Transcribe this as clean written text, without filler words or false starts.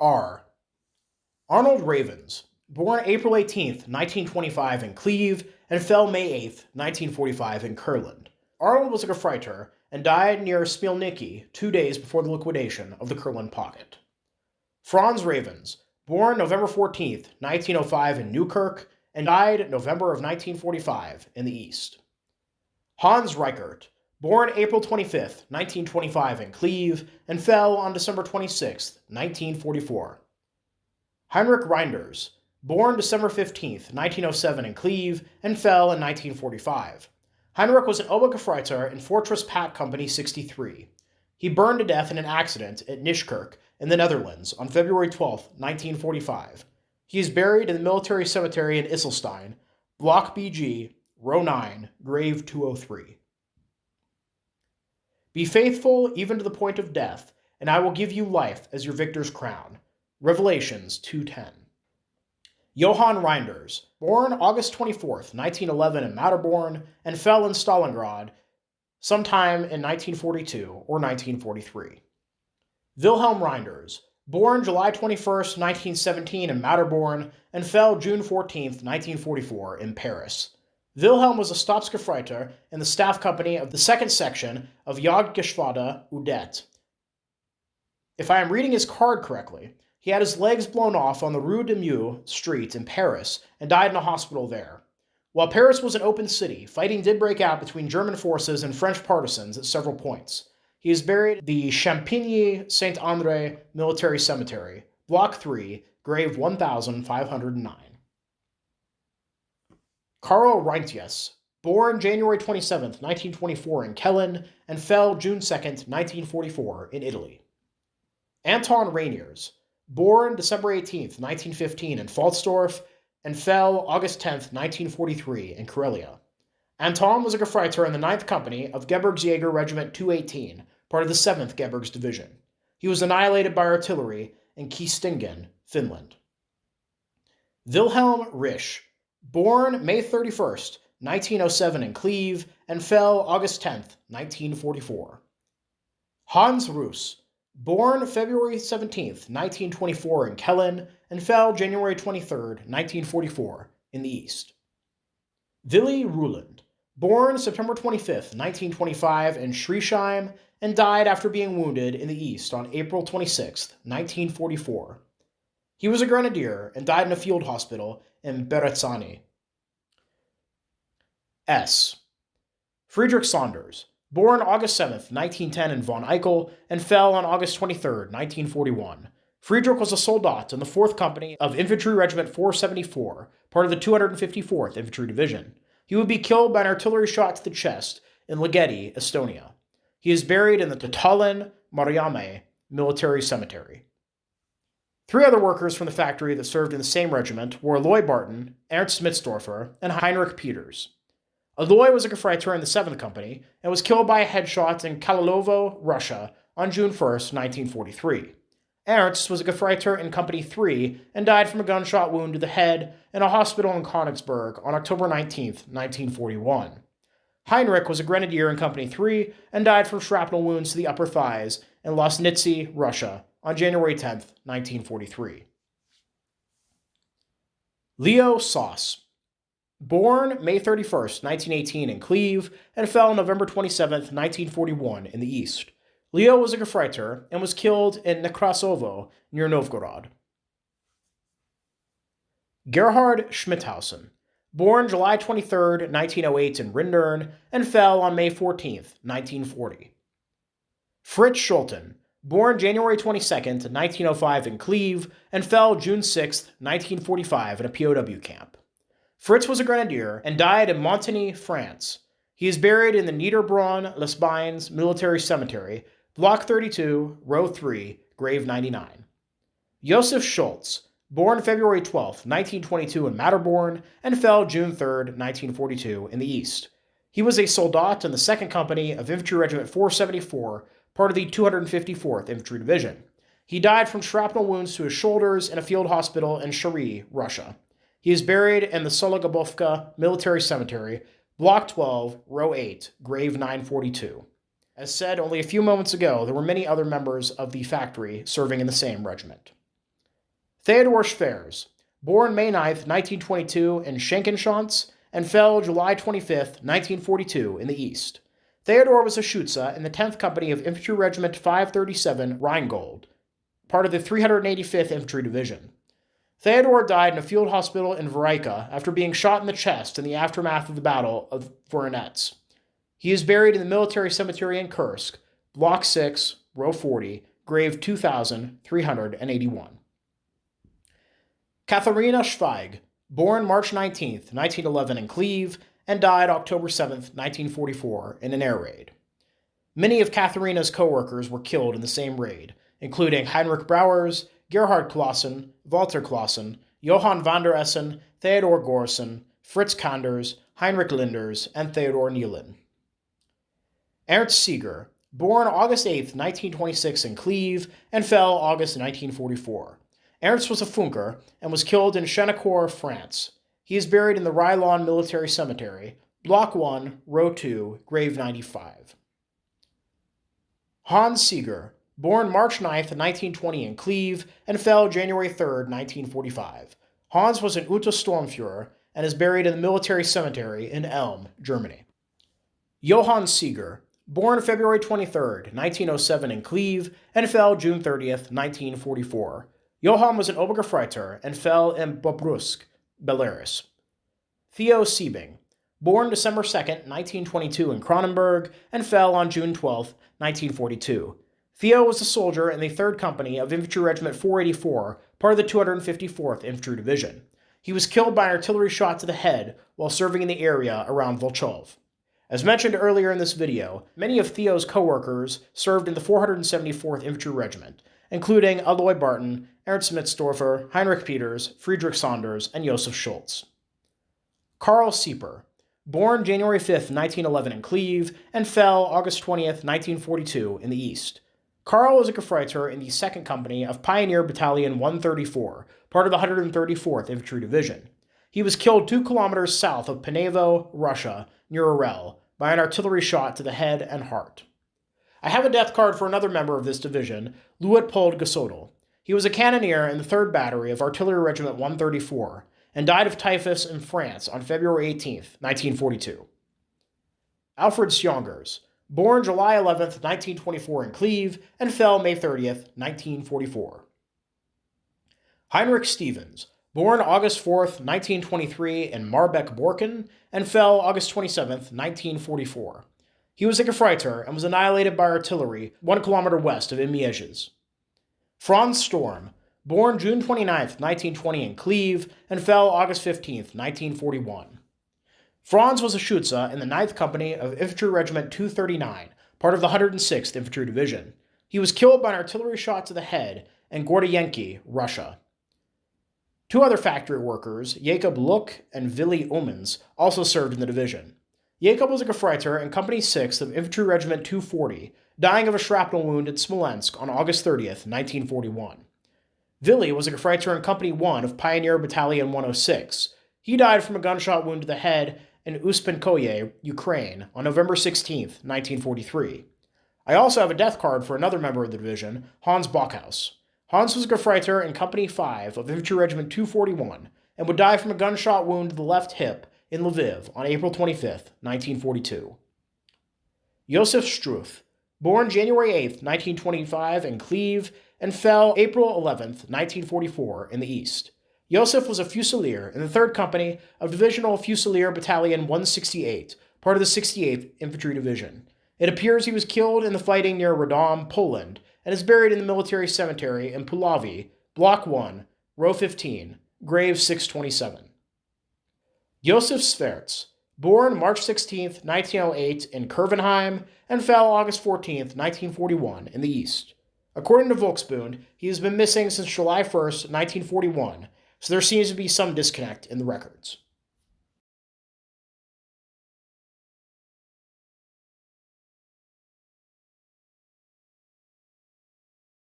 are Arnold Ravens, born April 18th, 1925 in Cleve, and fell May 8th, 1945 in Kurland. Arnold was a Gefreiter and died near Smilniki 2 days before the liquidation of the Kurland pocket. Franz Ravens, born November 14th, 1905 in Newkirk, and died November of 1945 in the East. Hans Reichert, born April 25th, 1925 in Cleve, and fell on December 26th, 1944. Heinrich Reinders, born December 15th, 1907 in Cleve, and fell in 1945. Heinrich was an Obergefreiter in Fortress Pack Company 63. He burned to death in an accident at Nishkerk in the Netherlands on February 12, 1945. He is buried in the military cemetery in Isselstein, Block BG, Row 9, Grave 203. Be faithful even to the point of death, and I will give you life as your victor's crown. Revelations 2:10. Johann Reinders, born August 24th, 1911 in Matterborn, and fell in Stalingrad sometime in 1942 or 1943. Wilhelm Reinders, born July 21st, 1917 in Matterborn, and fell June 14th, 1944 in Paris. Wilhelm was a Stabsgefreiter in the staff company of the 2nd section of Jagdgeschwader Udet. If I am reading his card correctly, he had his legs blown off on the Rue de Meaux street in Paris and died in a hospital there. While Paris was an open city, fighting did break out between German forces and French partisans at several points. He is buried at the Champigny-Saint-André Military Cemetery, Block 3, Grave 1509. Karl Reintjes, born January 27, 1924 in Kellen, and fell June 2, 1944 in Italy. Anton Rainiers, born December 18, 1915 in Pfalzdorf, and fell August 10, 1943 in Karelia. Anton was a Gefreiter in the 9th Company of Gebirgsjäger Regiment 218, part of the 7th Gebirgs Division. He was annihilated by artillery in Kiestingen, Finland. Wilhelm Risch, born May 31st, 1907 in Cleve, and fell August 10th, 1944. Hans Russ, born February 17th, 1924 in Kellen, and fell January 23rd, 1944 in the East. Willy Ruland, born September 25th, 1925 in Schriesheim, and died after being wounded in the East on April 26th, 1944. He was a grenadier and died in a field hospital in Beretzani. S. Friedrich Saunders, born August 7th, 1910 in Von Eichel, and fell on August 23rd, 1941. Friedrich was a soldat in the 4th Company of Infantry Regiment 474, part of the 254th Infantry Division. He would be killed by an artillery shot to the chest in Ligeti, Estonia. He is buried in the Tallinn Mariamäe Military Cemetery. 3 other workers from the factory that served in the same regiment were Aloy Barton, Ernst Mitzdorfer, and Heinrich Peters. Aloy was a Gefreiter in the 7th Company and was killed by a headshot in Kalilovo, Russia, on June 1st, 1943. Ernst was a Gefreiter in Company 3 and died from a gunshot wound to the head in a hospital in Königsberg on October 19, 1941. Heinrich was a grenadier in Company 3 and died from shrapnel wounds to the upper thighs in Losnitsy, Russia, on January 10, 1943. Leo Sauce, born May 31st, 1918 in Cleve, and fell November 27, 1941 in the East. Leo was a Gefreiter and was killed in Nekrasovo, near Novgorod. Gerhard Schmidhausen, born July 23, 1908 in Rindern, and fell on May 14, 1940. Fritz Schulten, born January 22, 1905 in Cleve, and fell June 6, 1945 in a POW camp. Fritz was a grenadier and died in Montigny, France. He is buried in the Niederbronn-les-Bains Military Cemetery, Block 32, Row 3, Grave 99. Josef Schultz, born February 12, 1922 in Matterborn, and fell June 3, 1942 in the East. He was a soldat in the 2nd Company of Infantry Regiment 474, part of the 254th Infantry Division. He died from shrapnel wounds to his shoulders in a field hospital in Shari, Russia. He is buried in the Sologabovka Military Cemetery, Block 12, Row 8, Grave 942. As said only a few moments ago, there were many other members of the factory serving in the same regiment. Theodor Schwerz, born May 9, 1922 in Schenkenschanz, and fell July 25, 1942 in the East. Theodor was a Schütze in the 10th Company of Infantry Regiment 537 Rheingold, part of the 385th Infantry Division. Theodor died in a field hospital in Varica after being shot in the chest in the aftermath of the Battle of Voronezh. He is buried in the military cemetery in Kursk, Block 6, Row 40, grave 2381. Katharina Schweig, born March 19, 1911 in Cleve, and died October 7, 1944 in an air raid. Many of Katharina's co-workers were killed in the same raid, including Heinrich Brauers, Gerhard Clausen, Walter Clausen, Johann van der Essen, Theodor Gorsen, Fritz Kanders, Heinrich Linders, and Theodor Nielin. Ernst Seeger, born August 8, 1926 in Cleve, and fell August 1944. Ernst was a Funker and was killed in Chenecourt, France. He is buried in the Rylon Military Cemetery, Block 1, Row 2, grave 95. Hans Seeger, born March 9, 1920 in Cleve, and fell January 3, 1945. Hans was an Untersturmführer and is buried in the military cemetery in Elm, Germany. Johann Seeger, born February 23, 1907 in Cleve, and fell June 30, 1944. Johann was an Obergefreiter and fell in Bobrusk, Belarus. Theo Siebing, born December 2, 1922 in Kronenberg, and fell on June 12, 1942. Theo was a soldier in the 3rd Company of Infantry Regiment 484, part of the 254th Infantry Division. He was killed by an artillery shot to the head while serving in the area around Volchov. As mentioned earlier in this video, many of Theo's co-workers served in the 474th Infantry Regiment, including Aloy Barton, Ernst Mitzdorfer, Heinrich Peters, Friedrich Saunders, and Josef Schultz. Karl Sieper, born January 5, 1911 in Cleve, and fell August 20, 1942 in the East. Karl was a Gefreiter in the 2nd Company of Pioneer Battalion 134, part of the 134th Infantry Division. He was killed 2 kilometers south of Panevo, Russia, near Orel, by an artillery shot to the head and heart. I have a death card for another member of this division, Luitpold Gasodel. He was a cannoneer in the 3rd Battery of Artillery Regiment 134, and died of typhus in France on February 18, 1942. Alfred Sjongers, born July 11, 1924 in Cleve, and fell May 30, 1944. Heinrich Stevens, born August 4, 1923 in Marbeck-Borken, and fell August 27, 1944. He was a Gefreiter and was annihilated by artillery 1 kilometer west of Imieges. Franz Storm, born June 29, 1920 in Cleve, and fell August 15, 1941. Franz was a Schütze in the 9th Company of Infantry Regiment 239, part of the 106th Infantry Division. He was killed by an artillery shot to the head in Gordiyenki, Russia. 2 other factory workers, Jacob Luck and Willy Omens, also served in the division. Jacob was a Gefreiter in Company 6 of Infantry Regiment 240, dying of a shrapnel wound at Smolensk on August 30, 1941. Willy was a Gefreiter in Company 1 of Pioneer Battalion 106. He died from a gunshot wound to the head in Uspenkoye, Ukraine, on November 16, 1943. I also have a death card for another member of the division, Hans Bockhaus. Hans was a Gefreiter in Company 5 of Infantry Regiment 241 and would die from a gunshot wound to the left hip in Lviv on April 25, 1942. Josef Struth, born January 8, 1925 in Cleve, and fell April 11, 1944 in the East. Josef was a Fusilier in the 3rd Company of Divisional Fusilier Battalion 168, part of the 68th Infantry Division. It appears he was killed in the fighting near Radom, Poland, and is buried in the military cemetery in Puławy, Block 1, Row 15, grave 627. Josef Sverts, born March 16, 1908 in Kurvenheim, and fell August 14, 1941 in the East. According to Volksbund, he has been missing since July 1, 1941, so there seems to be some disconnect in the records.